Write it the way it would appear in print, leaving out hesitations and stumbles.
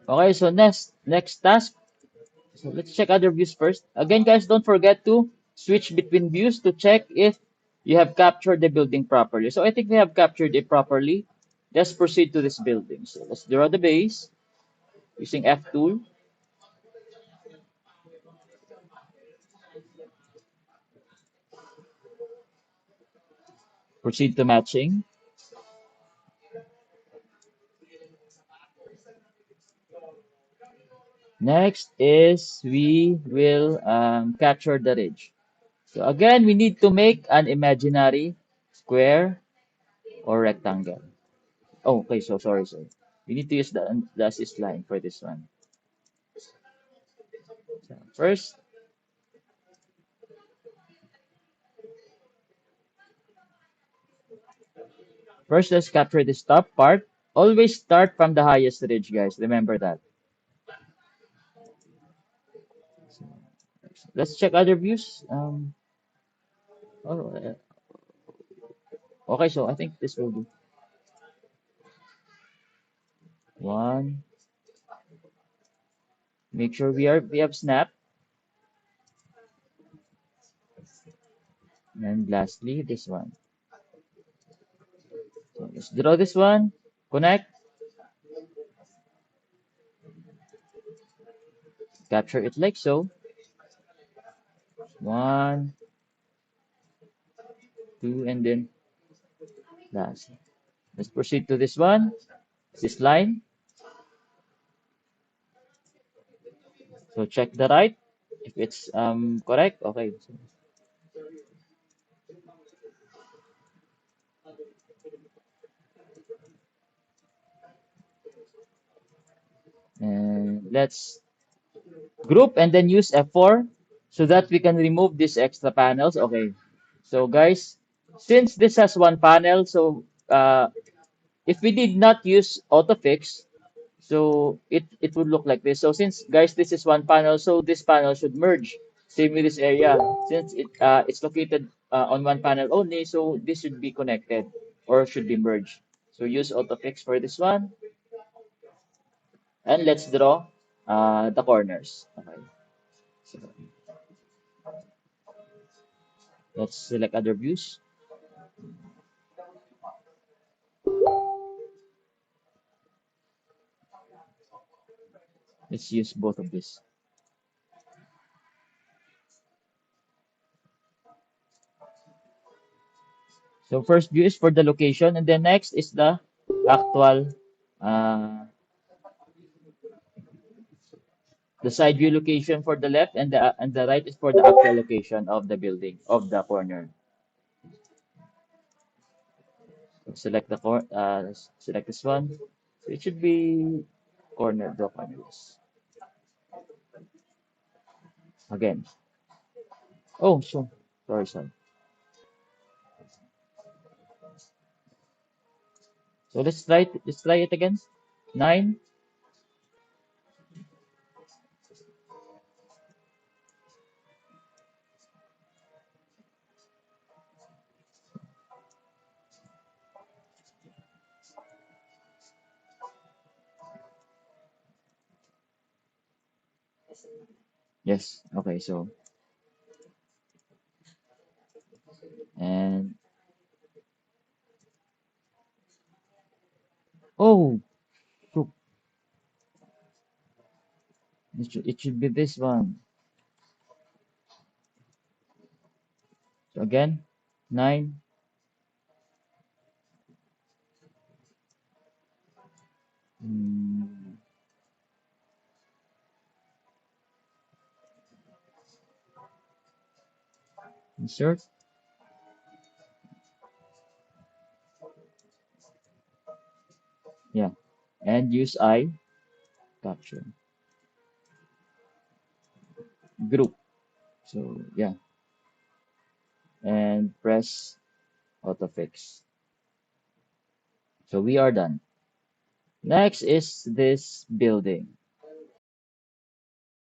Okay, so next task. So let's check other views first. Again, guys, don't forget to switch between views to check if you have captured the building properly. So I think we have captured it properly. Let's proceed to this building. So let's draw the base using F tool. Proceed to matching. Next is we will capture the ridge. So again, we need to make an imaginary square or rectangle. Oh, okay, so sorry, sorry. We need to use the assist line for this one. So first let's capture this top part. Always start from the highest ridge, guys. Remember that. So, let's check other views. Oh, okay, so I think this will do. One. Make sure we have snap. And lastly, this one. So let's draw this one. Connect. Capture it like so. One, two, and then last. Let's proceed to this one. This line. So check the right. If it's correct, okay. So, and let's group and then use F4 so that we can remove these extra panels. Okay. So guys, since this has one panel, so if we did not use autofix, so it would look like this. So since guys this is one panel, so this panel should merge. Same with this area. Since it's located on one panel only, so this should be connected or should be merged. So use autofix for this one, and let's draw the corners. Okay. So let's select other views. Let's use both of these. So first view is for the location, and then next is the actual uh, the side view location for the left, and the right is for the actual location of the building of the corner. So select select this one. So it should be corner, the corner. Yes. Again. Oh, so sorry, sorry. So let's try it again. Nine. Yes. Okay. So and oh, so it should be this one. So again, nine. Mm, insert. Yeah. And use I capture group. So yeah, and press autofix. So we are done. Next is this building.